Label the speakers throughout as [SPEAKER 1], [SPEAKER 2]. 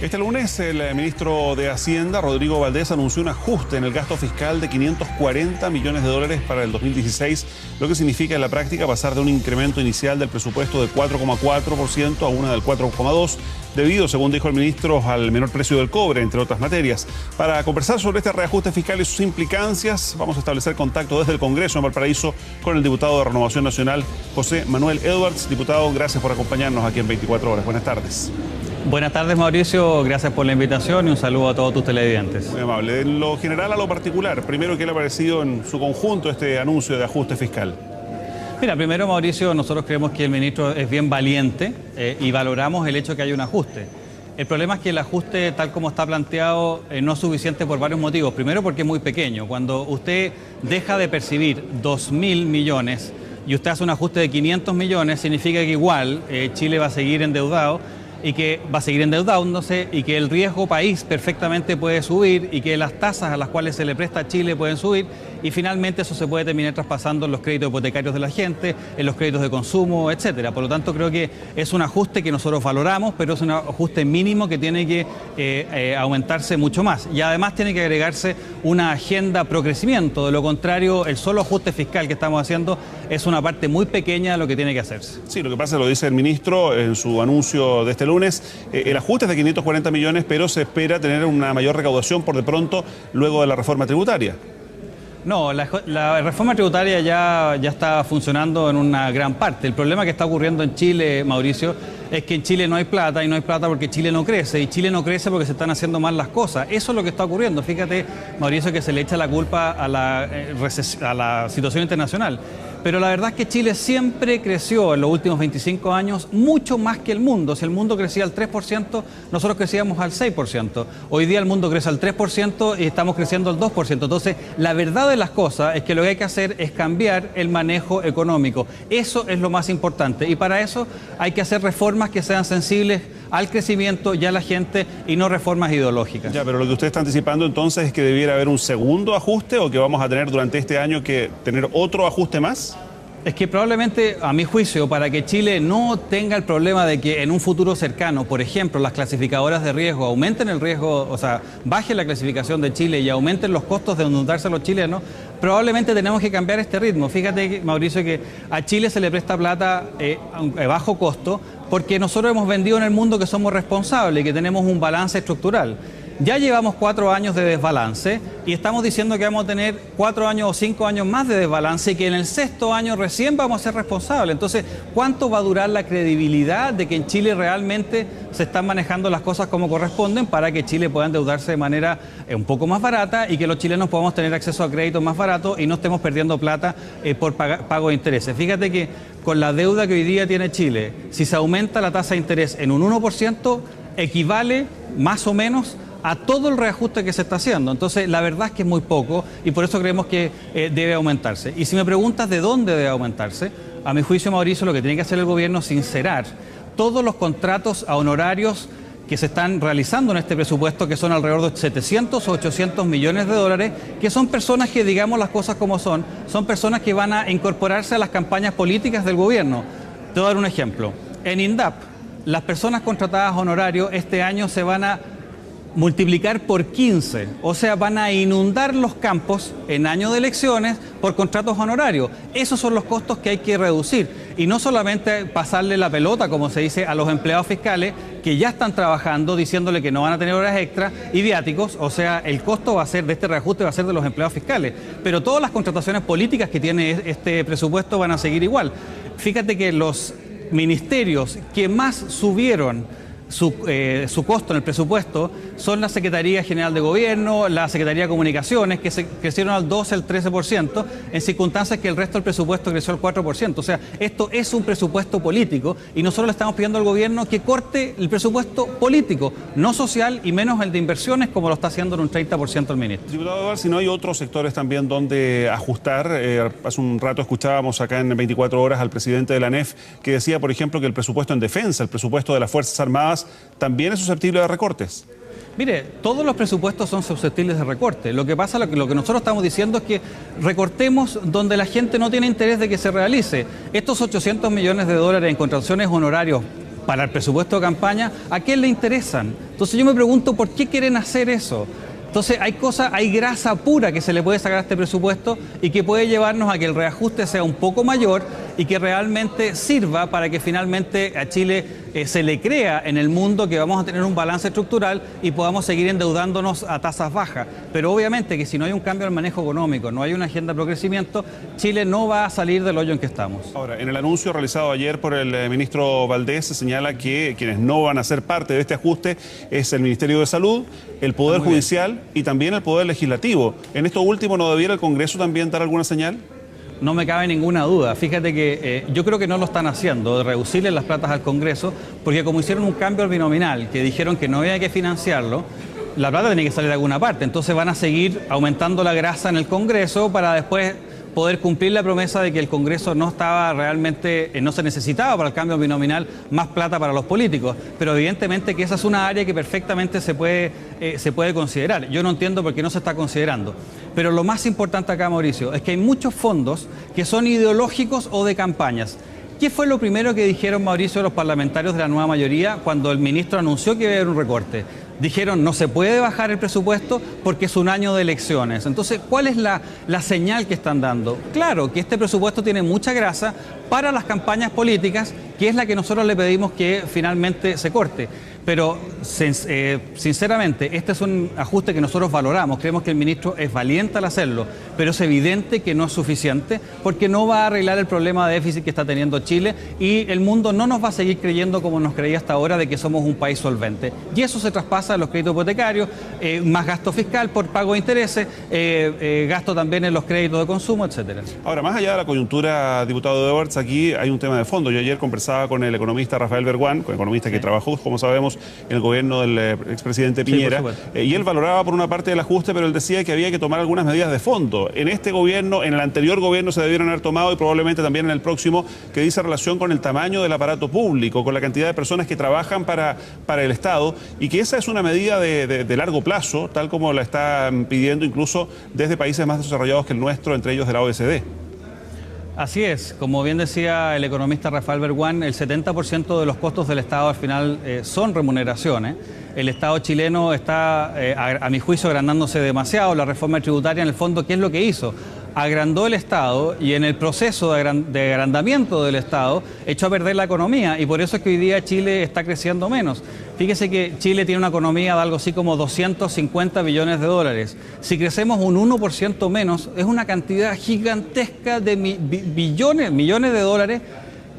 [SPEAKER 1] Este lunes el ministro de Hacienda, Rodrigo Valdés, anunció un ajuste en el gasto fiscal de 540 millones de dólares para el 2016, lo que significa en la práctica pasar de un incremento inicial del presupuesto de 4,4% a una del 4,2%, debido, según dijo el ministro, al menor precio del cobre, entre otras materias. Para conversar sobre este reajuste fiscal y sus implicancias, vamos a establecer contacto desde el Congreso en Valparaíso con el diputado de Renovación Nacional, José Manuel Edwards. Diputado, gracias por acompañarnos aquí en 24 horas. Buenas tardes.
[SPEAKER 2] Buenas tardes, Mauricio. Gracias por la invitación y un saludo a todos tus televidentes.
[SPEAKER 1] Muy amable. De lo general a lo particular, primero, ¿qué le ha parecido en su conjunto este anuncio de ajuste fiscal?
[SPEAKER 2] Mira, primero, Mauricio, nosotros creemos que el ministro es bien valiente y valoramos el hecho de que haya un ajuste. El problema es que el ajuste, tal como está planteado, no es suficiente por varios motivos. Primero, porque es muy pequeño. Cuando usted deja de percibir 2.000 millones y usted hace un ajuste de 500 millones, significa que igual Chile va a seguir endeudado y que va a seguir endeudándose y que el riesgo país perfectamente puede subir y que las tasas a las cuales se le presta a Chile pueden subir y finalmente eso se puede terminar traspasando en los créditos hipotecarios de la gente, en los créditos de consumo, etcétera. Por lo tanto, creo que es un ajuste que nosotros valoramos, pero es un ajuste mínimo que tiene que aumentarse mucho más. Y además tiene que agregarse una agenda pro crecimiento. De lo contrario, el solo ajuste fiscal que estamos haciendo es una parte muy pequeña de lo que tiene que hacerse.
[SPEAKER 1] Sí, lo que pasa, lo dice el ministro en su anuncio de este lunes, el ajuste es de 540 millones, pero se espera tener una mayor recaudación por de pronto luego de la reforma tributaria.
[SPEAKER 2] No, la reforma tributaria ya está funcionando en una gran parte. El problema que está ocurriendo en Chile, Mauricio, es que en Chile no hay plata, y no hay plata porque Chile no crece, y Chile no crece porque se están haciendo mal las cosas. Eso es lo que está ocurriendo. Fíjate, Mauricio, que se le echa la culpa a la situación internacional. Pero la verdad es que Chile siempre creció en los últimos 25 años mucho más que el mundo. Si el mundo crecía al 3%, nosotros crecíamos al 6%. Hoy día el mundo crece al 3% y estamos creciendo al 2%. Entonces, la verdad de las cosas es que lo que hay que hacer es cambiar el manejo económico. Eso es lo más importante. Y para eso hay que hacer reformas que sean sensibles al crecimiento y a la gente y no reformas ideológicas.
[SPEAKER 1] Ya, pero lo que usted está anticipando entonces es que debiera haber un segundo ajuste o que vamos a tener durante este año que tener otro ajuste más.
[SPEAKER 2] Es que probablemente, a mi juicio, para que Chile no tenga el problema de que en un futuro cercano, por ejemplo, las clasificadoras de riesgo aumenten el riesgo, o sea, baje la clasificación de Chile y aumenten los costos de endeudarse a los chilenos, probablemente tenemos que cambiar este ritmo. Fíjate, Mauricio, que a Chile se le presta plata a bajo costo porque nosotros hemos vendido en el mundo que somos responsables y que tenemos un balance estructural. Ya llevamos 4 años de desbalance y estamos diciendo que vamos a tener 4 años o 5 años más de desbalance y que en el 6º año recién vamos a ser responsables. Entonces, ¿cuánto va a durar la credibilidad de que en Chile realmente se están manejando las cosas como corresponden para que Chile pueda endeudarse de manera un poco más barata y que los chilenos podamos tener acceso a créditos más baratos y no estemos perdiendo plata por pago de intereses? Fíjate que con la deuda que hoy día tiene Chile, si se aumenta la tasa de interés en un 1%, equivale más o menos a todo el reajuste que se está haciendo. Entonces, la verdad es que es muy poco y por eso creemos que debe aumentarse. Y si me preguntas de dónde debe aumentarse, a mi juicio, Mauricio, lo que tiene que hacer el gobierno es sincerar todos los contratos a honorarios que se están realizando en este presupuesto, que son alrededor de 700 o 800 millones de dólares, que son personas que, digamos las cosas como son personas que van a incorporarse a las campañas políticas del gobierno. Te voy a dar un ejemplo. En INDAP, las personas contratadas a honorario este año se van a multiplicar por 15, o sea, van a inundar los campos en año de elecciones por contratos honorarios. Esos son los costos que hay que reducir y no solamente pasarle la pelota, como se dice, a los empleados fiscales que ya están trabajando diciéndole que no van a tener horas extras y viáticos, o sea, el costo va a ser de este reajuste va a ser de los empleados fiscales, pero todas las contrataciones políticas que tiene este presupuesto van a seguir igual. Fíjate que los ministerios que más subieron su costo en el presupuesto son la Secretaría General de Gobierno, la Secretaría de Comunicaciones, que crecieron al 12, al 13%, en circunstancias que el resto del presupuesto creció al 4%. O sea, esto es un presupuesto político y nosotros le estamos pidiendo al gobierno que corte el presupuesto político, no social y menos el de inversiones, como lo está haciendo en un 30% el ministro.
[SPEAKER 1] Diputado, si no hay otros sectores también donde ajustar. Hace un rato escuchábamos acá en 24 horas al presidente de la ANEF que decía, por ejemplo, que el presupuesto en defensa, el presupuesto de las Fuerzas Armadas, también es susceptible de recortes.
[SPEAKER 2] Mire, todos los presupuestos son susceptibles de recorte. Lo que pasa, lo que nosotros estamos diciendo es que recortemos donde la gente no tiene interés de que se realice. Estos 800 millones de dólares en contrataciones honorarios para el presupuesto de campaña, ¿a quién le interesan? Entonces yo me pregunto, ¿por qué quieren hacer eso? Entonces hay grasa pura que se le puede sacar a este presupuesto y que puede llevarnos a que el reajuste sea un poco mayor y que realmente sirva para que finalmente a Chile se le crea en el mundo que vamos a tener un balance estructural y podamos seguir endeudándonos a tasas bajas. Pero obviamente que si no hay un cambio al manejo económico, no hay una agenda pro crecimiento, Chile no va a salir del hoyo en que estamos.
[SPEAKER 1] Ahora, en el anuncio realizado ayer por el ministro Valdés se señala que quienes no van a ser parte de este ajuste es el Ministerio de Salud, el Poder Judicial y también el Poder Legislativo. ¿En esto último no debiera el Congreso también dar alguna señal?
[SPEAKER 2] No me cabe ninguna duda. Fíjate que yo creo que no lo están haciendo, de reducirle las platas al Congreso, porque como hicieron un cambio al binominal, que dijeron que no había que financiarlo, la plata tenía que salir de alguna parte. Entonces van a seguir aumentando la grasa en el Congreso para después poder cumplir la promesa de que el Congreso no estaba realmente, no se necesitaba para el cambio binominal más plata para los políticos, pero evidentemente que esa es una área que perfectamente se puede considerar. Yo no entiendo por qué no se está considerando. Pero lo más importante acá, Mauricio, es que hay muchos fondos que son ideológicos o de campañas. ¿Qué fue lo primero que dijeron, Mauricio, los parlamentarios de la nueva mayoría cuando el ministro anunció que iba a haber un recorte? Dijeron, no se puede bajar el presupuesto porque es un año de elecciones. Entonces, ¿cuál es la señal que están dando? Claro, que este presupuesto tiene mucha grasa para las campañas políticas, que es la que nosotros le pedimos que finalmente se corte. Pero, sinceramente, este es un ajuste que nosotros valoramos. Creemos que el ministro es valiente al hacerlo, pero es evidente que no es suficiente porque no va a arreglar el problema de déficit que está teniendo Chile y el mundo no nos va a seguir creyendo como nos creía hasta ahora de que somos un país solvente. Y eso se traspasa a los créditos hipotecarios, más gasto fiscal por pago de intereses, gasto también en los créditos de consumo, etcétera.
[SPEAKER 1] Ahora, más allá de la coyuntura, diputado Edwards, aquí hay un tema de fondo. Yo ayer conversaba con el economista Rafael Berguán, con economista que trabajó, como sabemos, en el gobierno del expresidente Piñera, y él valoraba por una parte el ajuste, pero él decía que había que tomar algunas medidas de fondo. En este gobierno, en el anterior gobierno se debieron haber tomado y probablemente también en el próximo, que dice relación con el tamaño del aparato público, con la cantidad de personas que trabajan para el Estado, y que esa es una medida de largo plazo, tal como la están pidiendo incluso desde países más desarrollados que el nuestro, entre ellos de la OECD.
[SPEAKER 2] Así es, como bien decía el economista Rafael Berguán, el 70% de los costos del Estado al final son remuneraciones. El Estado chileno está, a mi juicio, agrandándose demasiado. La reforma tributaria, en el fondo, ¿qué es lo que hizo? Agrandó el Estado y en el proceso de agrandamiento del Estado echó a perder la economía y por eso es que hoy día Chile está creciendo menos. Fíjese que Chile tiene una economía de algo así como 250 billones de dólares. Si crecemos un 1% menos, es una cantidad gigantesca de millones de dólares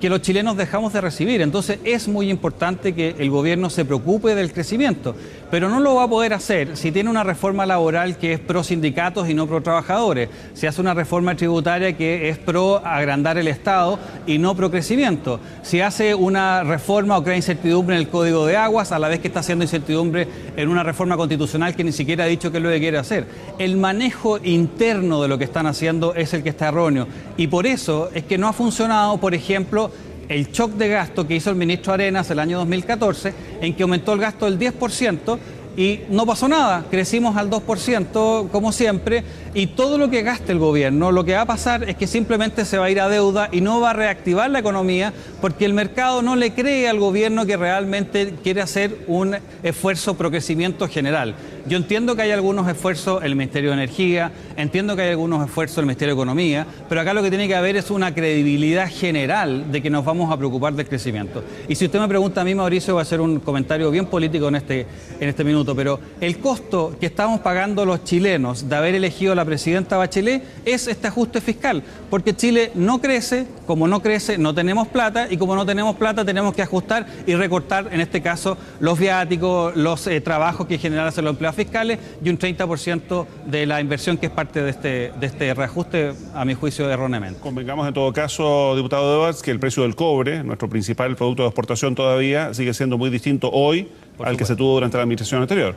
[SPEAKER 2] que los chilenos dejamos de recibir. Entonces es muy importante que el gobierno se preocupe del crecimiento, pero no lo va a poder hacer si tiene una reforma laboral que es pro sindicatos y no pro trabajadores, si hace una reforma tributaria que es pro agrandar el Estado y no pro crecimiento, si hace una reforma o crea incertidumbre en el Código de Aguas a la vez que está haciendo incertidumbre en una reforma constitucional que ni siquiera ha dicho qué es lo que quiere hacer. El manejo interno de lo que están haciendo es el que está erróneo y por eso es que no ha funcionado, por ejemplo, el shock de gasto que hizo el ministro Arenas el año 2014, en que aumentó el gasto del 10% y no pasó nada, crecimos al 2% como siempre y todo lo que gaste el gobierno, lo que va a pasar es que simplemente se va a ir a deuda y no va a reactivar la economía porque el mercado no le cree al gobierno que realmente quiere hacer un esfuerzo pro crecimiento general. Yo entiendo que hay algunos esfuerzos en el Ministerio de Energía, entiendo que hay algunos esfuerzos en el Ministerio de Economía, pero acá lo que tiene que haber es una credibilidad general de que nos vamos a preocupar del crecimiento. Y si usted me pregunta a mí, Mauricio, va a hacer un comentario bien político en este minuto, pero el costo que estamos pagando los chilenos de haber elegido a la presidenta Bachelet es este ajuste fiscal, porque Chile no crece, como no crece, no tenemos plata, y como no tenemos plata tenemos que ajustar y recortar, en este caso, los viáticos, los trabajos que generan los empleados fiscales y un 30% de la inversión que es parte de este reajuste, a mi juicio, erróneamente.
[SPEAKER 1] Convengamos en todo caso, diputado Edwards, que el precio del cobre, nuestro principal producto de exportación todavía, sigue siendo muy distinto hoy al que se tuvo durante la administración anterior.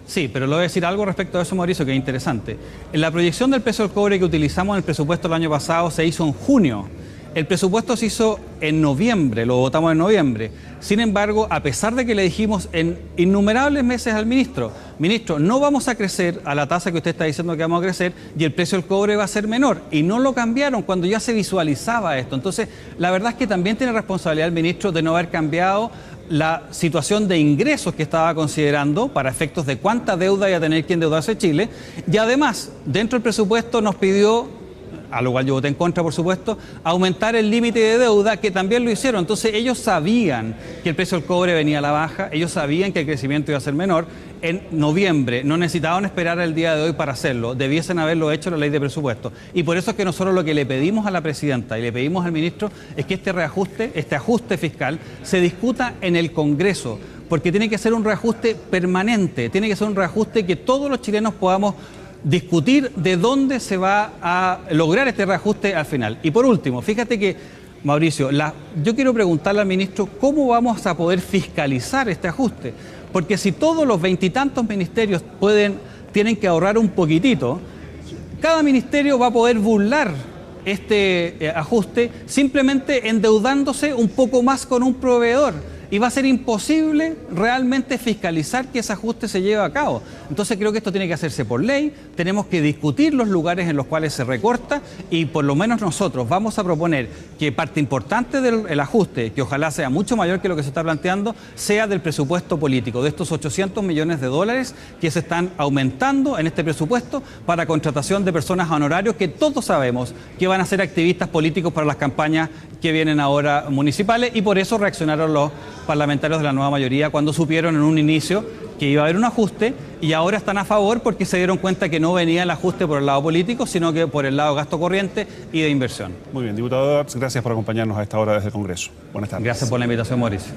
[SPEAKER 2] Sí, pero le voy a decir algo respecto a eso, Mauricio, que es interesante. En la proyección del precio del cobre que utilizamos en el presupuesto del año pasado se hizo en junio. El presupuesto se hizo en noviembre, lo votamos en noviembre. Sin embargo, a pesar de que le dijimos en innumerables meses al ministro, no vamos a crecer a la tasa que usted está diciendo que vamos a crecer y el precio del cobre va a ser menor. Y no lo cambiaron cuando ya se visualizaba esto. Entonces, la verdad es que también tiene responsabilidad el ministro de no haber cambiado la situación de ingresos que estaba considerando para efectos de cuánta deuda iba a tener que endeudarse Chile, y además, dentro del presupuesto nos pidió, a lo cual yo voté en contra, por supuesto, aumentar el límite de deuda, que también lo hicieron. Entonces ellos sabían que el precio del cobre venía a la baja, ellos sabían que el crecimiento iba a ser menor. En noviembre no necesitaban esperar el día de hoy para hacerlo, debiesen haberlo hecho en la ley de presupuesto. Y por eso es que nosotros lo que le pedimos a la presidenta y le pedimos al ministro es que este ajuste fiscal se discuta en el Congreso, porque tiene que ser un reajuste permanente, tiene que ser un reajuste que todos los chilenos podamos discutir de dónde se va a lograr este reajuste al final. Y por último, fíjate que, Mauricio, yo quiero preguntarle al ministro cómo vamos a poder fiscalizar este ajuste. Porque si todos los 20 y tantos ministerios tienen que ahorrar un poquitito, cada ministerio va a poder burlar este ajuste simplemente endeudándose un poco más con un proveedor. Y va a ser imposible realmente fiscalizar que ese ajuste se lleve a cabo. Entonces creo que esto tiene que hacerse por ley, tenemos que discutir los lugares en los cuales se recorta y por lo menos nosotros vamos a proponer que parte importante del ajuste, que ojalá sea mucho mayor que lo que se está planteando, sea del presupuesto político, de estos 800 millones de dólares que se están aumentando en este presupuesto para contratación de personas a honorarios que todos sabemos que van a ser activistas políticos para las campañas que vienen ahora municipales, y por eso reaccionaron los parlamentarios de la nueva mayoría cuando supieron en un inicio que iba a haber un ajuste, y ahora están a favor porque se dieron cuenta que no venía el ajuste por el lado político, sino que por el lado gasto corriente y de inversión.
[SPEAKER 1] Muy bien, diputado Edwards, gracias por acompañarnos a esta hora desde el Congreso. Buenas tardes.
[SPEAKER 2] Gracias por la invitación, Mauricio.